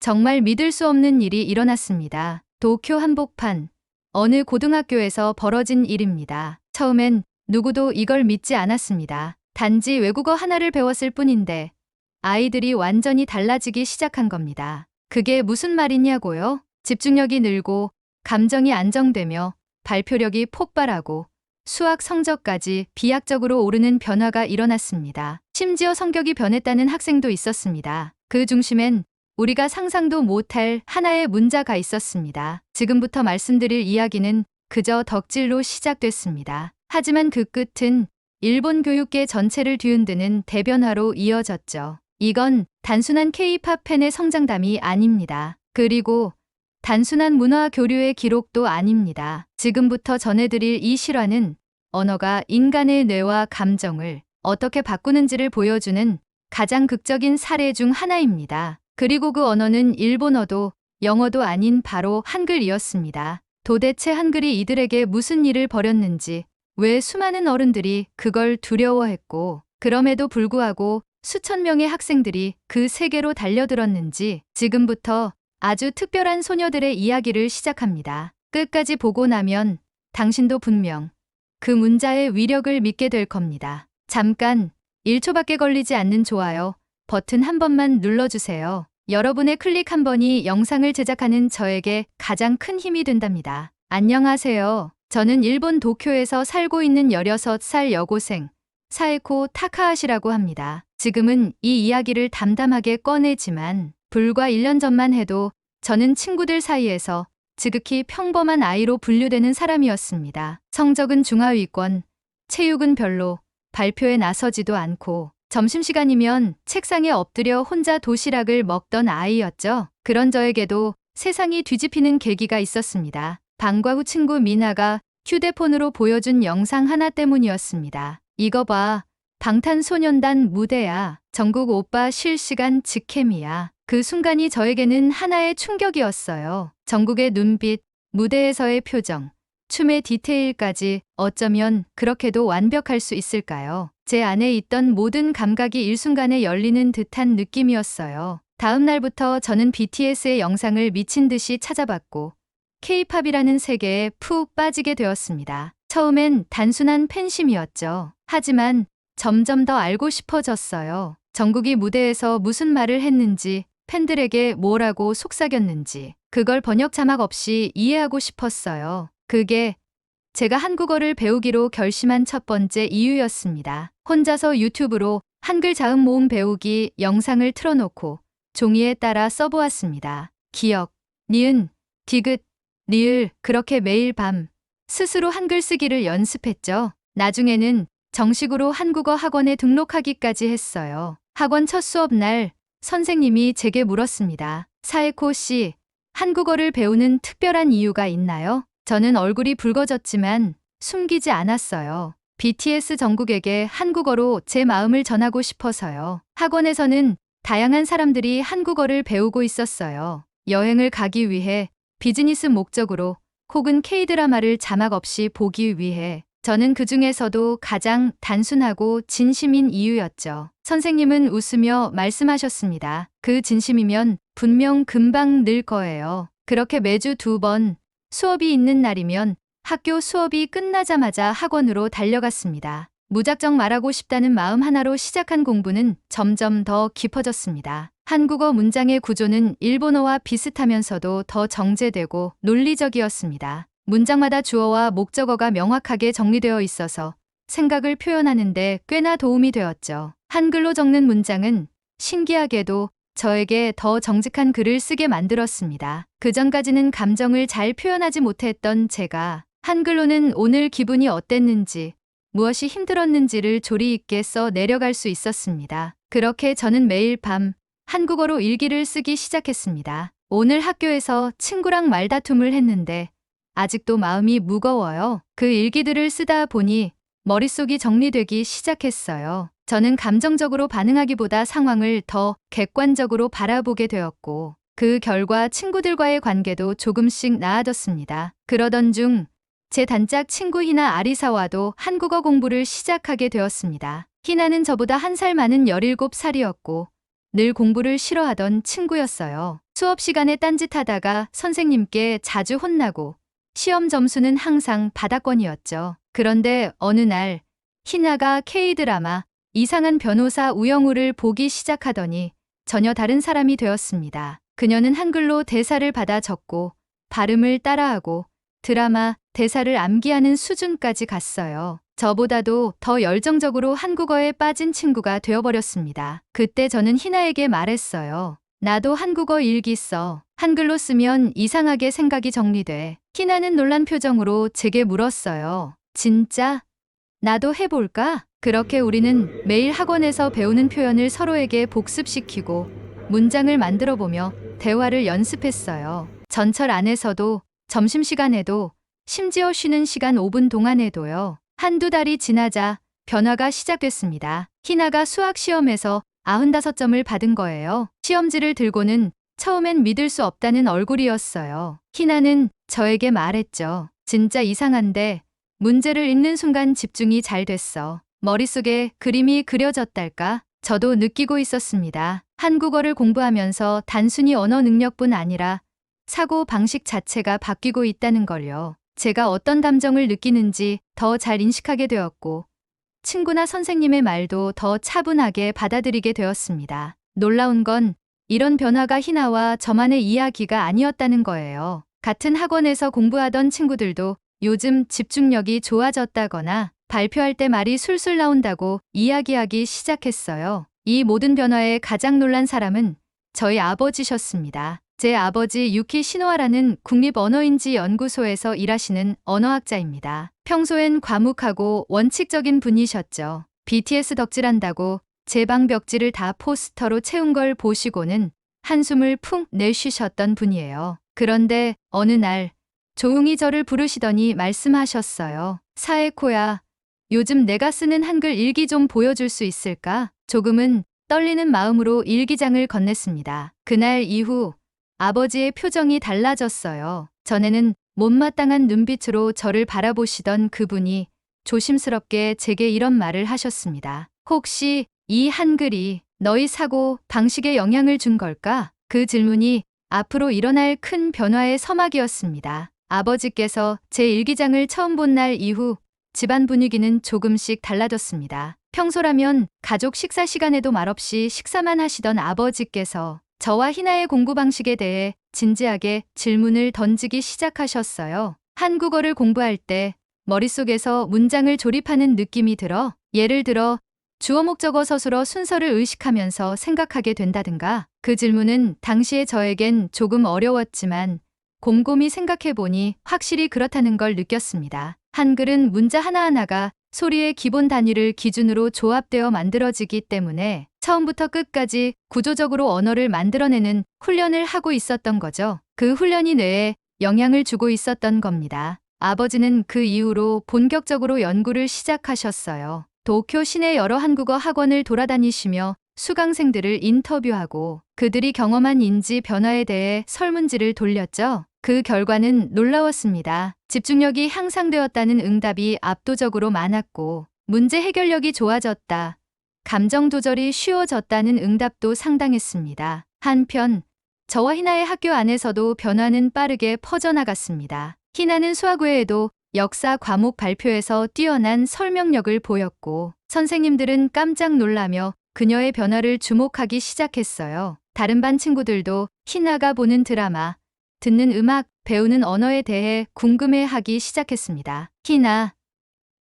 정말 믿을 수 없는 일이 일어났습니다. 도쿄 한복판 어느 고등학교에서 벌어진 일입니다. 처음엔 누구도 이걸 믿지 않았습니다. 단지 외국어 하나를 배웠을 뿐인데 아이들이 완전히 달라지기 시작한 겁니다. 그게 무슨 말이냐고요? 집중력이 늘고 감정이 안정되며 발표력이 폭발하고 수학 성적까지 비약적으로 오르는 변화가 일어났습니다. 심지어 성격이 변했다는 학생도 있었습니다. 그 중심엔 우리가 상상도 못할 하나의 문자가 있었습니다. 지금부터 말씀드릴 이야기는 그저 덕질로 시작됐습니다. 하지만 그 끝은 일본 교육계 전체를 뒤흔드는 대변화로 이어졌죠. 이건 단순한 K-팝 팬의 성장담이 아닙니다. 그리고 단순한 문화 교류의 기록도 아닙니다. 지금부터 전해드릴 이 실화는 언어가 인간의 뇌와 감정을 어떻게 바꾸는지를 보여주는 가장 극적인 사례 중 하나입니다. 그리고 그 언어는 일본어도 영어도 아닌 바로 한글이었습니다. 도대체 한글이 이들에게 무슨 일을 벌였는지, 왜 수많은 어른들이 그걸 두려워했고, 그럼에도 불구하고 수천 명의 학생들이 그 세계로 달려들었는지 지금부터 아주 특별한 소녀들의 이야기를 시작합니다. 끝까지 보고 나면 당신도 분명 그 문자의 위력을 믿게 될 겁니다. 잠깐 1초밖에 걸리지 않는 좋아요 버튼 한 번만 눌러주세요. 여러분의 클릭 한 번이 영상을 제작하는 저에게 가장 큰 힘이 된답니다. 안녕하세요. 저는 일본 도쿄에서 살고 있는 16살 여고생 사에코 타카하시라고 합니다. 지금은 이 이야기를 담담하게 꺼내지만 불과 1년 전만 해도 저는 친구들 사이에서 지극히 평범한 아이로 분류되는 사람이었습니다. 성적은 중하위권, 체육은 별로, 발표에 나서지도 않고 점심시간이면 책상에 엎드려 혼자 도시락을 먹던 아이였죠. 그런 저에게도 세상이 뒤집히는 계기가 있었습니다. 방과 후 친구 미나가 휴대폰으로 보여준 영상 하나 때문이었습니다. 이거 봐. 방탄소년단 무대야. 전국 오빠 실시간 직캠이야. 그 순간이 저에게는 하나의 충격이었어요. 전국의 눈빛, 무대에서의 표정, 춤의 디테일까지 어쩌면 그렇게도 완벽할 수 있을까요? 제 안에 있던 모든 감각이 일순간에 열리는 듯한 느낌이었어요. 다음 날부터 저는 BTS의 영상을 미친 듯이 찾아봤고 K-팝이라는 세계에 푹 빠지게 되었습니다. 처음엔 단순한 팬심이었죠. 하지만 점점 더 알고 싶어졌어요. 정국이 무대에서 무슨 말을 했는지, 팬들에게 뭐라고 속삭였는지, 그걸 번역 자막 없이 이해하고 싶었어요. 그게 제가 한국어를 배우기로 결심한 첫 번째 이유였습니다. 혼자서 유튜브로 한글 자음 모음 배우기 영상을 틀어놓고 종이에 따라 써보았습니다. 기역, 니은, 디귿, 리을 그렇게 매일 밤 스스로 한글 쓰기를 연습했죠. 나중에는 정식으로 한국어 학원에 등록하기까지 했어요. 학원 첫 수업 날 선생님이 제게 물었습니다. 사에코 씨, 한국어를 배우는 특별한 이유가 있나요? 저는 얼굴이 붉어졌지만 숨기지 않았어요. BTS 정국에게 한국어로 제 마음을 전하고 싶어서요. 학원에서는 다양한 사람들이 한국어를 배우고 있었어요. 여행을 가기 위해, 비즈니스 목적으로, 혹은 K-드라마를 자막 없이 보기 위해. 저는 그 중에서도 가장 단순하고 진심인 이유였죠. 선생님은 웃으며 말씀하셨습니다. 그 진심이면 분명 금방 늘 거예요. 그렇게 매주 2번 수업이 있는 날이면 학교 수업이 끝나자마자 학원으로 달려갔습니다. 무작정 말하고 싶다는 마음 하나로 시작한 공부는 점점 더 깊어졌습니다. 한국어 문장의 구조는 일본어와 비슷하면서도 더 정제되고 논리적이었습니다. 문장마다 주어와 목적어가 명확하게 정리되어 있어서 생각을 표현하는데 꽤나 도움이 되었죠. 한글로 적는 문장은 신기하게도 저에게 더 정직한 글을 쓰게 만들었습니다. 그전까지는 감정을 잘 표현하지 못했던 제가 한글로는 오늘 기분이 어땠는지, 무엇이 힘들었는지를 조리 있게 써 내려갈 수 있었습니다. 그렇게 저는 매일 밤 한국어로 일기를 쓰기 시작했습니다. 오늘 학교에서 친구랑 말다툼을 했는데 아직도 마음이 무거워요. 그 일기들을 쓰다 보니 머릿속이 정리되기 시작했어요. 저는 감정적으로 반응하기보다 상황을 더 객관적으로 바라보게 되었고, 그 결과 친구들과의 관계도 조금씩 나아졌습니다. 그러던 중 제 단짝 친구 희나 아리사와도 한국어 공부를 시작하게 되었습니다. 희나는 저보다 1살 많은 17살이었고 늘 공부를 싫어하던 친구였어요. 수업 시간에 딴짓하다가 선생님께 자주 혼나고 시험 점수는 항상 바닥권이었죠. 그런데 어느 날 희나가 K드라마 이상한 변호사 우영우를 보기 시작하더니 전혀 다른 사람이 되었습니다. 그녀는 한글로 대사를 받아 적고 발음을 따라하고 드라마 대사를 암기하는 수준까지 갔어요. 저보다도 더 열정적으로 한국어에 빠진 친구가 되어버렸습니다. 그때 저는 희나에게 말했어요. 나도 한국어 일기 써. 한글로 쓰면 이상하게 생각이 정리돼. 희나는 놀란 표정으로 제게 물었어요. 진짜? 나도 해볼까? 그렇게 우리는 매일 학원에서 배우는 표현을 서로에게 복습시키고 문장을 만들어보며 대화를 연습했어요. 전철 안에서도 점심시간에도 심지어 쉬는 시간 5분 동안에도요. 한두 달이 지나자 변화가 시작됐습니다. 희나가 수학 시험에서 95점을 받은 거예요. 시험지를 들고는 처음엔 믿을 수 없다는 얼굴이었어요. 희나는 저에게 말했죠. 진짜 이상한데 문제를 읽는 순간 집중이 잘 됐어. 머릿속에 그림이 그려졌달까? 저도 느끼고 있었습니다. 한국어를 공부하면서 단순히 언어 능력뿐 아니라 사고 방식 자체가 바뀌고 있다는 걸요. 제가 어떤 감정을 느끼는지 더 잘 인식하게 되었고 친구나 선생님의 말도 더 차분하게 받아들이게 되었습니다. 놀라운 건 이런 변화가 희나와 저만의 이야기가 아니었다는 거예요. 같은 학원에서 공부하던 친구들도 요즘 집중력이 좋아졌다거나 발표할 때 말이 술술 나온다고 이야기하기 시작했어요. 이 모든 변화에 가장 놀란 사람은 저희 아버지셨습니다. 제 아버지 유키 시노하라는 국립언어인지연구소에서 일하시는 언어학자입니다. 평소엔 과묵하고 원칙적인 분이셨죠. BTS 덕질한다고 제 방 벽지를 다 포스터로 채운 걸 보시고는 한숨을 푹 내쉬셨던 분이에요. 그런데 어느 날 조용히 저를 부르시더니 말씀하셨어요. 사에코야, 요즘 내가 쓰는 한글 일기 좀 보여줄 수 있을까? 조금은 떨리는 마음으로 일기장을 건넸습니다. 그날 이후 아버지의 표정이 달라졌어요. 전에는 못마땅한 눈빛으로 저를 바라보시던 그분이 조심스럽게 제게 이런 말을 하셨습니다. 혹시 이 한글이 너희 사고 방식에 영향을 준 걸까? 그 질문이 앞으로 일어날 큰 변화의 서막이었습니다. 아버지께서 제 일기장을 처음 본 날 이후 집안 분위기는 조금씩 달라졌습니다. 평소라면 가족 식사 시간에도 말없이 식사만 하시던 아버지께서 저와 희나의 공부 방식에 대해 진지하게 질문을 던지기 시작하셨어요. 한국어를 공부할 때 머릿속에서 문장을 조립하는 느낌이 들어 예를 들어 주어 목적어 서술어 순서를 의식하면서 생각하게 된다든가. 그 질문은 당시에 저에겐 조금 어려웠지만 곰곰이 생각해보니 확실히 그렇다는 걸 느꼈습니다. 한글은 문자 하나하나가 소리의 기본 단위를 기준으로 조합되어 만들어지기 때문에 처음부터 끝까지 구조적으로 언어를 만들어내는 훈련을 하고 있었던 거죠. 그 훈련이 뇌에 영향을 주고 있었던 겁니다. 아버지는 그 이후로 본격적으로 연구를 시작하셨어요. 도쿄 시내 여러 한국어 학원을 돌아다니시며 수강생들을 인터뷰하고 그들이 경험한 인지 변화에 대해 설문지를 돌렸죠. 그 결과는 놀라웠습니다. 집중력이 향상되었다는 응답이 압도적으로 많았고 문제 해결력이 좋아졌다. 감정 조절이 쉬워졌다는 응답도 상당했습니다. 한편 저와 희나의 학교 안에서도 변화는 빠르게 퍼져나갔습니다. 희나는 수학 외에도 역사 과목 발표에서 뛰어난 설명력을 보였고 선생님들은 깜짝 놀라며 그녀의 변화를 주목하기 시작했어요. 다른 반 친구들도 희나가 보는 드라마, 듣는 음악, 배우는 언어에 대해 궁금해하기 시작했습니다. 희나,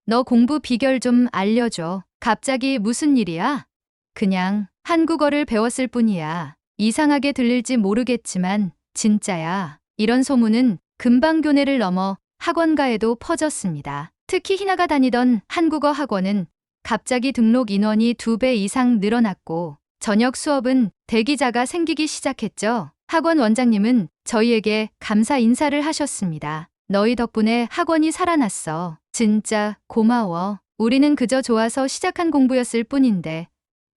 너 공부 비결 좀 알려줘. 갑자기 무슨 일이야? 그냥 한국어를 배웠을 뿐이야. 이상하게 들릴지 모르겠지만 진짜야. 이런 소문은 금방 교내를 넘어 학원가에도 퍼졌습니다. 특히 희나가 다니던 한국어 학원은 갑자기 등록 인원이 2배 이상 늘어났고 저녁 수업은 대기자가 생기기 시작했죠. 학원 원장님은 저희에게 감사 인사를 하셨습니다. 너희 덕분에 학원이 살아났어. 진짜 고마워. 우리는 그저 좋아서 시작한 공부였을 뿐인데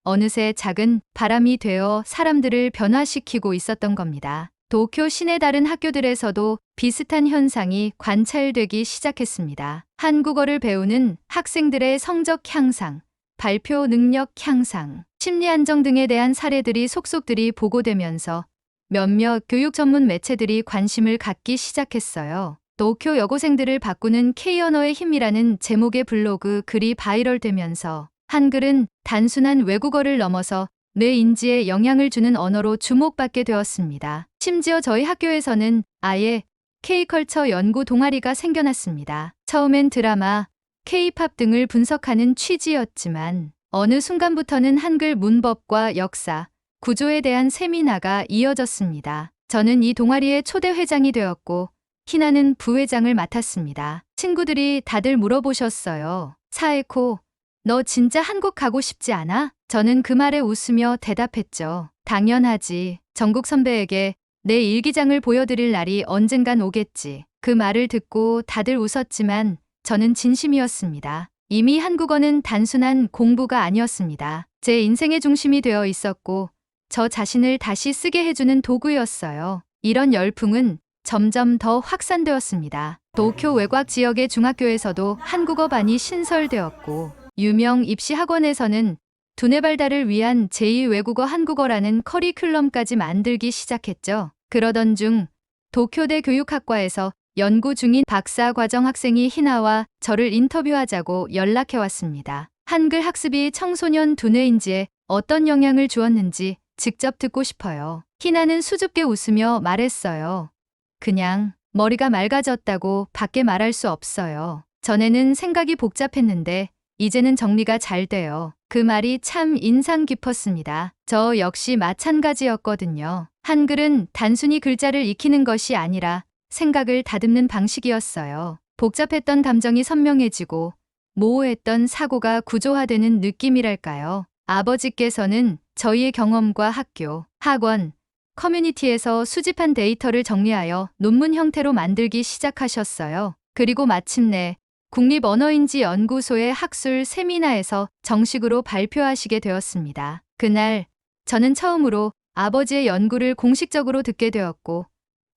어느새 작은 바람이 되어 사람들을 변화시키고 있었던 겁니다. 도쿄 시내 다른 학교들에서도 비슷한 현상이 관찰되기 시작했습니다. 한국어를 배우는 학생들의 성적 향상, 발표 능력 향상, 심리 안정 등에 대한 사례들이 속속들이 보고되면서 몇몇 교육 전문 매체들이 관심을 갖기 시작했어요. 도쿄 여고생들을 바꾸는 K-언어의 힘이라는 제목의 블로그 글이 바이럴되면서 한글은 단순한 외국어를 넘어서 뇌 인지에 영향을 주는 언어로 주목받게 되었습니다. 심지어 저희 학교에서는 아예 K-컬처 연구 동아리가 생겨났습니다. 처음엔 드라마, K-팝 등을 분석하는 취지였지만 어느 순간부터는 한글 문법과 역사, 구조에 대한 세미나가 이어졌습니다. 저는 이 동아리의 초대 회장이 되었고 희나는 부회장을 맡았습니다. 친구들이 다들 물어보셨어요. 사에코, 너 진짜 한국 가고 싶지 않아? 저는 그 말에 웃으며 대답했죠. 당연하지. 정국 선배에게 내 일기장을 보여드릴 날이 언젠간 오겠지. 그 말을 듣고 다들 웃었지만 저는 진심이었습니다. 이미 한국어는 단순한 공부가 아니었습니다. 제 인생의 중심이 되어 있었고 저 자신을 다시 쓰게 해주는 도구였어요. 이런 열풍은 점점 더 확산되었습니다. 도쿄 외곽 지역의 중학교에서도 한국어반이 신설되었고 유명 입시 학원에서는 두뇌 발달을 위한 제2외국어 한국어라는 커리큘럼까지 만들기 시작했죠. 그러던 중 도쿄대 교육학과에서 연구 중인 박사과정 학생이 희나와 저를 인터뷰하자고 연락해왔습니다. 한글 학습이 청소년 두뇌 인지에 어떤 영향을 주었는지 직접 듣고 싶어요. 희나는 수줍게 웃으며 말했어요. 그냥 머리가 맑아졌다고 밖에 말할 수 없어요. 전에는 생각이 복잡했는데 이제는 정리가 잘 돼요. 그 말이 참 인상 깊었습니다. 저 역시 마찬가지였거든요. 한글은 단순히 글자를 익히는 것이 아니라 생각을 다듬는 방식이었어요. 복잡했던 감정이 선명해지고 모호했던 사고가 구조화되는 느낌이랄까요. 아버지께서는 저희의 경험과 학교, 학원, 커뮤니티에서 수집한 데이터를 정리하여 논문 형태로 만들기 시작하셨어요. 그리고 마침내 국립언어인지연구소의 학술 세미나에서 정식으로 발표하시게 되었습니다. 그날 저는 처음으로 아버지의 연구를 공식적으로 듣게 되었고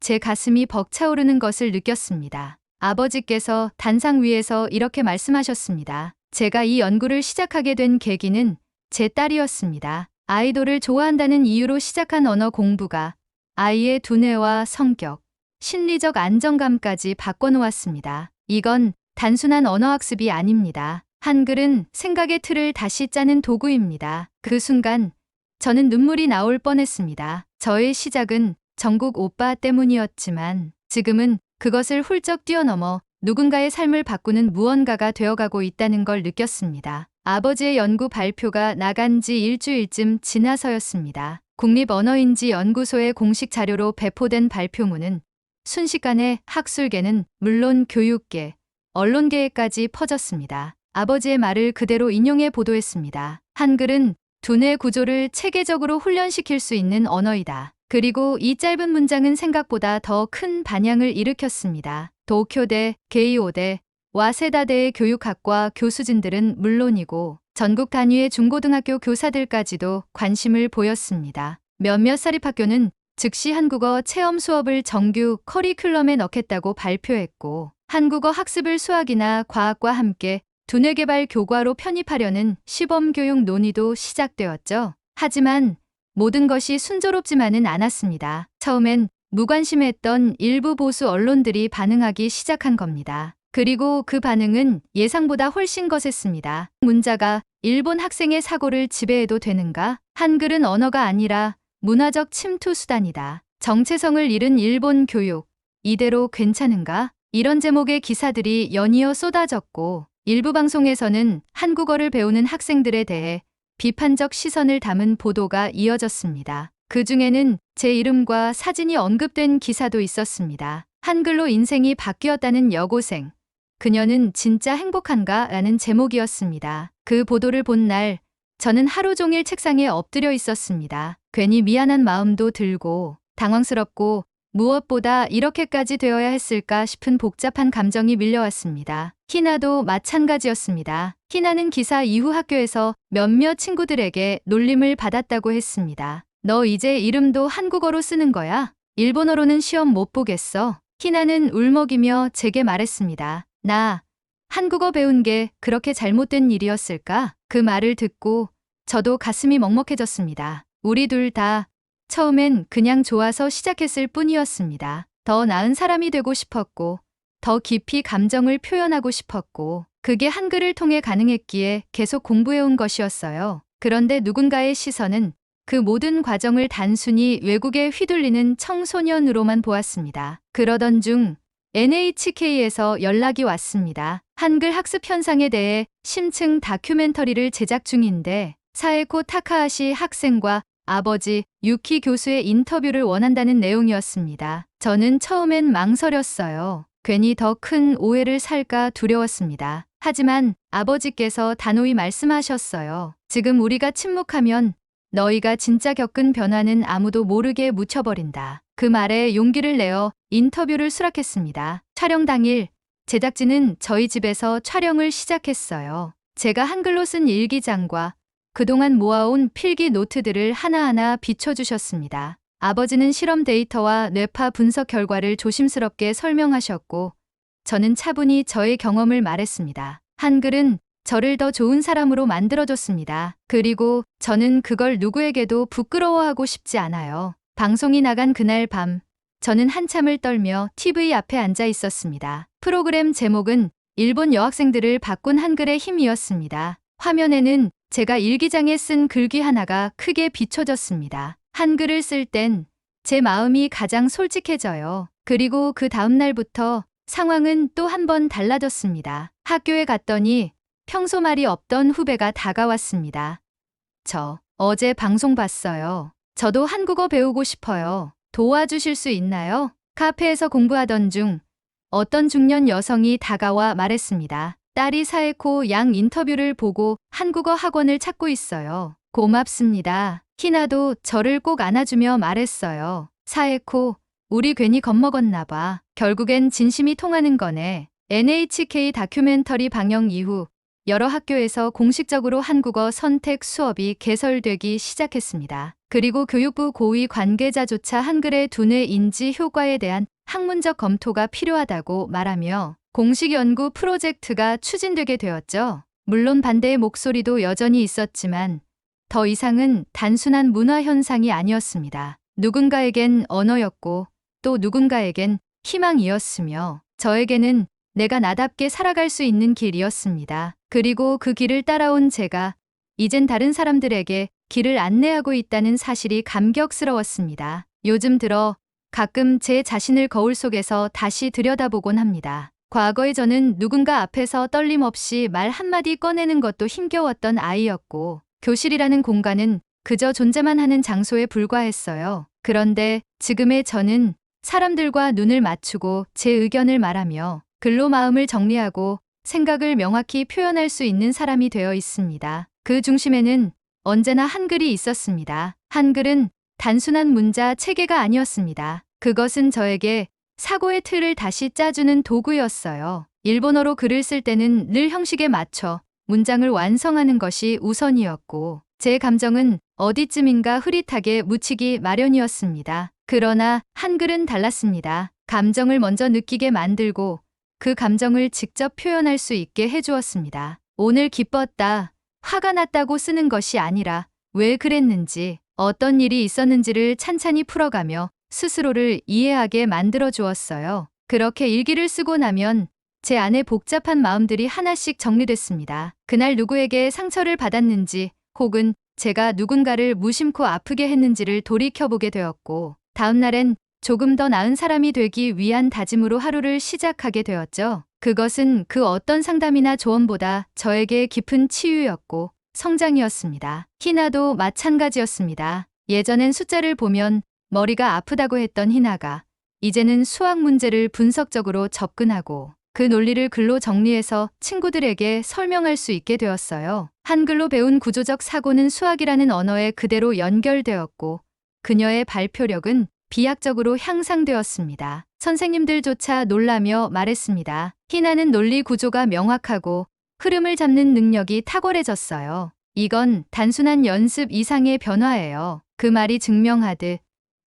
제 가슴이 벅차오르는 것을 느꼈습니다. 아버지께서 단상 위에서 이렇게 말씀하셨습니다. 제가 이 연구를 시작하게 된 계기는 제 딸이었습니다. 아이돌을 좋아한다는 이유로 시작한 언어 공부가 아이의 두뇌와 성격, 심리적 안정감까지 바꿔놓았습니다. 이건 단순한 언어학습이 아닙니다. 한글은 생각의 틀을 다시 짜는 도구입니다. 그 순간 저는 눈물이 나올 뻔했습니다. 저의 시작은 정국 오빠 때문이었지만 지금은 그것을 훌쩍 뛰어넘어 누군가의 삶을 바꾸는 무언가가 되어가고 있다는 걸 느꼈습니다. 아버지의 연구 발표가 나간 지 일주일쯤 지나서였습니다. 국립언어인지연구소의 공식 자료로 배포된 발표문은 순식간에 학술계는 물론 교육계, 언론계에까지 퍼졌습니다. 아버지의 말을 그대로 인용해 보도했습니다. 한글은 두뇌 구조를 체계적으로 훈련시킬 수 있는 언어이다. 그리고 이 짧은 문장은 생각보다 더 큰 반향을 일으켰습니다. 도쿄대, 게이오대, 와세다대의 교육학과 교수진들은 물론이고 전국 단위의 중고등학교 교사들까지도 관심을 보였습니다. 몇몇 사립학교는 즉시 한국어 체험 수업을 정규 커리큘럼에 넣겠다고 발표했고 한국어 학습을 수학이나 과학과 함께 두뇌 개발 교과로 편입하려는 시범교육 논의도 시작되었죠. 하지만 모든 것이 순조롭지만은 않았습니다. 처음엔 무관심했던 일부 보수 언론들이 반응하기 시작한 겁니다. 그리고 그 반응은 예상보다 훨씬 거셌습니다. 문자가 일본 학생의 사고를 지배해도 되는가? 한글은 언어가 아니라 문화적 침투 수단이다. 정체성을 잃은 일본 교육, 이대로 괜찮은가? 이런 제목의 기사들이 연이어 쏟아졌고 일부 방송에서는 한국어를 배우는 학생들에 대해 비판적 시선을 담은 보도가 이어졌습니다. 그 중에는 제 이름과 사진이 언급된 기사도 있었습니다. 한글로 인생이 바뀌었다는 여고생. 그녀는 진짜 행복한가? 라는 제목이었습니다. 그 보도를 본 날 저는 하루 종일 책상에 엎드려 있었습니다. 괜히 미안한 마음도 들고 당황스럽고 무엇보다 이렇게까지 되어야 했을까 싶은 복잡한 감정이 밀려왔습니다. 희나도 마찬가지였습니다. 희나는 기사 이후 학교에서 몇몇 친구들에게 놀림을 받았다고 했습니다. 너 이제 이름도 한국어로 쓰는 거야? 일본어로는 시험 못 보겠어? 희나는 울먹이며 제게 말했습니다. 나 한국어 배운 게 그렇게 잘못된 일이었을까? 그 말을 듣고 저도 가슴이 먹먹해졌습니다. 우리 둘 다 처음엔 그냥 좋아서 시작했을 뿐이었습니다. 더 나은 사람이 되고 싶었고, 더 깊이 감정을 표현하고 싶었고, 그게 한글을 통해 가능했기에 계속 공부해온 것이었어요. 그런데 누군가의 시선은 그 모든 과정을 단순히 외국에 휘둘리는 청소년으로만 보았습니다. 그러던 중 NHK에서 연락이 왔습니다. 한글 학습 현상에 대해 심층 다큐멘터리를 제작 중인데 사에코 타카하시 학생과 아버지 유키 교수의 인터뷰를 원한다는 내용이었습니다. 저는 처음엔 망설였어요. 괜히 더 큰 오해를 살까 두려웠습니다. 하지만 아버지께서 단호히 말씀하셨어요. 지금 우리가 침묵하면 너희가 진짜 겪은 변화는 아무도 모르게 묻혀버린다. 그 말에 용기를 내어 인터뷰를 수락했습니다. 촬영 당일 제작진은 저희 집에서 촬영을 시작했어요. 제가 한글로 쓴 일기장과 그동안 모아온 필기 노트들을 하나하나 비춰주셨습니다. 아버지는 실험 데이터와 뇌파 분석 결과를 조심스럽게 설명하셨고 저는 차분히 저의 경험을 말했습니다. 한글은 저를 더 좋은 사람으로 만들어줬습니다. 그리고 저는 그걸 누구에게도 부끄러워하고 싶지 않아요. 방송이 나간 그날 밤, 저는 한참을 떨며 TV 앞에 앉아 있었습니다. 프로그램 제목은 일본 여학생들을 바꾼 한글의 힘이었습니다. 화면에는 제가 일기장에 쓴 글귀 하나가 크게 비춰졌습니다. 한글을 쓸 땐 제 마음이 가장 솔직해져요. 그리고 그 다음 날부터 상황은 또 한 번 달라졌습니다. 학교에 갔더니 평소 말이 없던 후배가 다가왔습니다. 저 어제 방송 봤어요. 저도 한국어 배우고 싶어요. 도와주실 수 있나요? 카페에서 공부하던 중 어떤 중년 여성이 다가와 말했습니다. 딸이 사에코 양 인터뷰를 보고 한국어 학원을 찾고 있어요. 고맙습니다. 희나도 저를 꼭 안아주며 말했어요. 사에코, 우리 괜히 겁먹었나 봐. 결국엔 진심이 통하는 거네. NHK 다큐멘터리 방영 이후 여러 학교에서 공식적으로 한국어 선택 수업이 개설되기 시작했습니다. 그리고 교육부 고위 관계자조차 한글의 두뇌 인지 효과에 대한 학문적 검토가 필요하다고 말하며 공식 연구 프로젝트가 추진되게 되었죠. 물론 반대의 목소리도 여전히 있었지만 더 이상은 단순한 문화 현상이 아니었습니다. 누군가에겐 언어였고 또 누군가에겐 희망이었으며 저에게는 내가 나답게 살아갈 수 있는 길이었습니다. 그리고 그 길을 따라온 제가 이젠 다른 사람들에게 길을 안내하고 있다는 사실이 감격스러웠습니다. 요즘 들어 가끔 제 자신을 거울 속에서 다시 들여다보곤 합니다. 과거에 저는 누군가 앞에서 떨림 없이 말 한마디 꺼내는 것도 힘겨웠던 아이였고 교실이라는 공간은 그저 존재만 하는 장소에 불과했어요. 그런데 지금의 저는 사람들과 눈을 맞추고 제 의견을 말하며 글로 마음을 정리하고 생각을 명확히 표현할 수 있는 사람이 되어 있습니다. 그 중심에는 언제나 한글이 있었습니다. 한글은 단순한 문자 체계가 아니었습니다. 그것은 저에게 사고의 틀을 다시 짜주는 도구였어요. 일본어로 글을 쓸 때는 늘 형식에 맞춰 문장을 완성하는 것이 우선이었고 제 감정은 어디쯤인가 흐릿하게 묻히기 마련이었습니다. 그러나 한글은 달랐습니다. 감정을 먼저 느끼게 만들고 그 감정을 직접 표현할 수 있게 해주었습니다. 오늘 기뻤다, 화가 났다고 쓰는 것이 아니라 왜 그랬는지, 어떤 일이 있었는지를 찬찬히 풀어가며 스스로를 이해하게 만들어 주었어요. 그렇게 일기를 쓰고 나면 제 안에 복잡한 마음들이 하나씩 정리됐습니다. 그날 누구에게 상처를 받았는지 혹은 제가 누군가를 무심코 아프게 했는지를 돌이켜보게 되었고 다음 날엔 조금 더 나은 사람이 되기 위한 다짐으로 하루를 시작하게 되었죠. 그것은 그 어떤 상담이나 조언보다 저에게 깊은 치유였고 성장이었습니다. 희나도 마찬가지였습니다. 예전엔 숫자를 보면 머리가 아프다고 했던 희나가 이제는 수학 문제를 분석적으로 접근하고 그 논리를 글로 정리해서 친구들에게 설명할 수 있게 되었어요. 한글로 배운 구조적 사고는 수학이라는 언어에 그대로 연결되었고 그녀의 발표력은 비약적으로 향상되었습니다. 선생님들조차 놀라며 말했습니다. 희나는 논리 구조가 명확하고 흐름을 잡는 능력이 탁월해졌어요. 이건 단순한 연습 이상의 변화예요. 그 말이 증명하듯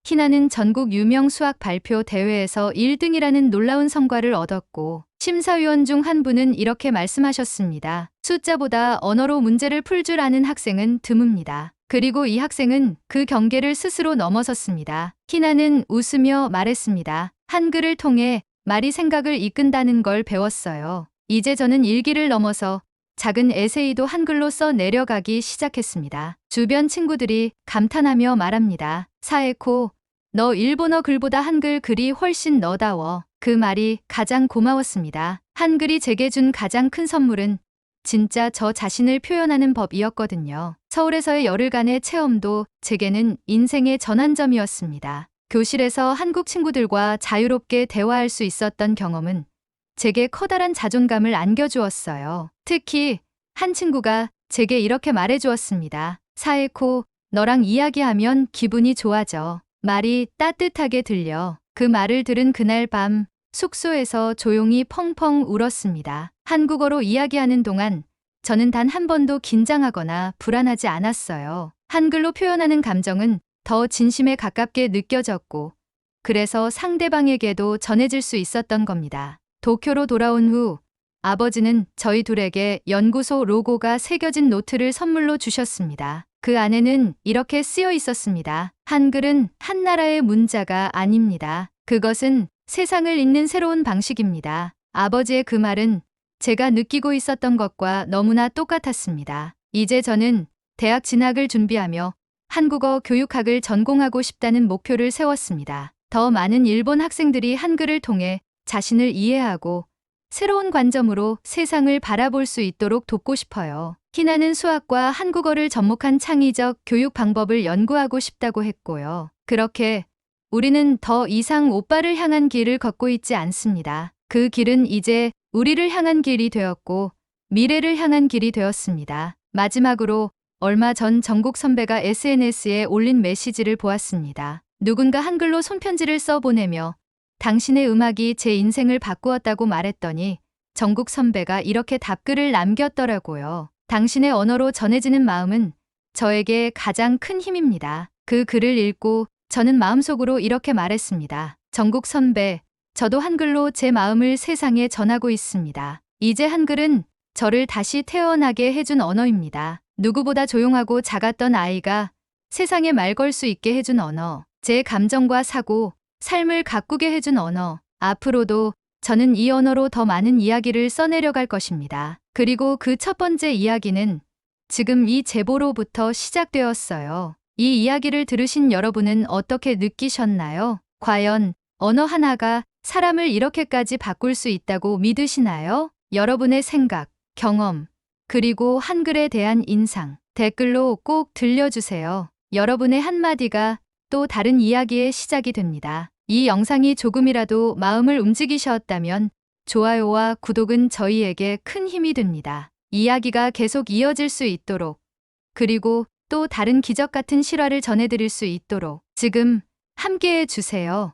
희나는 전국 유명 수학 발표 대회에서 1등이라는 놀라운 성과를 얻었고 심사위원 중 한 분은 이렇게 말씀하셨습니다. 숫자보다 언어로 문제를 풀 줄 아는 학생은 드뭅니다. 그리고 이 학생은 그 경계를 스스로 넘어섰습니다. 희나는 웃으며 말했습니다. 한글을 통해 말이 생각을 이끈다는 걸 배웠어요. 이제 저는 일기를 넘어서 작은 에세이도 한글로 써 내려가기 시작했습니다. 주변 친구들이 감탄하며 말합니다. 사에코, 너 일본어 글보다 한글 글이 훨씬 너다워. 그 말이 가장 고마웠습니다. 한글이 제게 준 가장 큰 선물은 진짜 저 자신을 표현하는 법이었거든요. 서울에서의 열흘간의 체험도 제게는 인생의 전환점이었습니다. 교실에서 한국 친구들과 자유롭게 대화할 수 있었던 경험은 제게 커다란 자존감을 안겨주었어요. 특히 한 친구가 제게 이렇게 말해주었습니다. 사에코, 너랑 이야기하면 기분이 좋아져. 말이 따뜻하게 들려. 그 말을 들은 그날 밤 숙소에서 조용히 펑펑 울었습니다. 한국어로 이야기하는 동안 저는 단 한 번도 긴장하거나 불안하지 않았어요. 한글로 표현하는 감정은 더 진심에 가깝게 느껴졌고, 그래서 상대방에게도 전해질 수 있었던 겁니다. 도쿄로 돌아온 후 아버지는 저희 둘에게 연구소 로고가 새겨진 노트를 선물로 주셨습니다. 그 안에는 이렇게 쓰여 있었습니다. 한글은 한 나라의 문자가 아닙니다. 그것은 세상을 읽는 새로운 방식입니다. 아버지의 그 말은 제가 느끼고 있었던 것과 너무나 똑같았습니다. 이제 저는 대학 진학을 준비하며 한국어 교육학을 전공하고 싶다는 목표를 세웠습니다. 더 많은 일본 학생들이 한글을 통해 자신을 이해하고 새로운 관점으로 세상을 바라볼 수 있도록 돕고 싶어요. 희나는 수학과 한국어를 접목한 창의적 교육 방법을 연구하고 싶다고 했고요. 그렇게 우리는 더 이상 오빠를 향한 길을 걷고 있지 않습니다. 그 길은 이제 우리를 향한 길이 되었고 미래를 향한 길이 되었습니다. 마지막으로 얼마 전 정국 선배가 SNS에 올린 메시지를 보았습니다. 누군가 한글로 손편지를 써 보내며 당신의 음악이 제 인생을 바꾸었다고 말했더니 정국 선배가 이렇게 답글을 남겼더라고요. 당신의 언어로 전해지는 마음은 저에게 가장 큰 힘입니다. 그 글을 읽고 저는 마음속으로 이렇게 말했습니다. 정국 선배, 저도 한글로 제 마음을 세상에 전하고 있습니다. 이제 한글은 저를 다시 태어나게 해준 언어입니다. 누구보다 조용하고 작았던 아이가 세상에 말 걸 수 있게 해준 언어, 제 감정과 사고, 삶을 가꾸게 해준 언어. 앞으로도 저는 이 언어로 더 많은 이야기를 써내려갈 것입니다. 그리고 그 첫 번째 이야기는 지금 이 제보로부터 시작되었어요. 이 이야기를 들으신 여러분은 어떻게 느끼셨나요? 과연 언어 하나가 사람을 이렇게까지 바꿀 수 있다고 믿으시나요? 여러분의 생각, 경험, 그리고 한글에 대한 인상, 댓글로 꼭 들려주세요. 여러분의 한마디가 또 다른 이야기의 시작이 됩니다. 이 영상이 조금이라도 마음을 움직이셨다면 좋아요와 구독은 저희에게 큰 힘이 됩니다. 이야기가 계속 이어질 수 있도록, 그리고 또 다른 기적 같은 실화를 전해드릴 수 있도록 지금 함께해 주세요.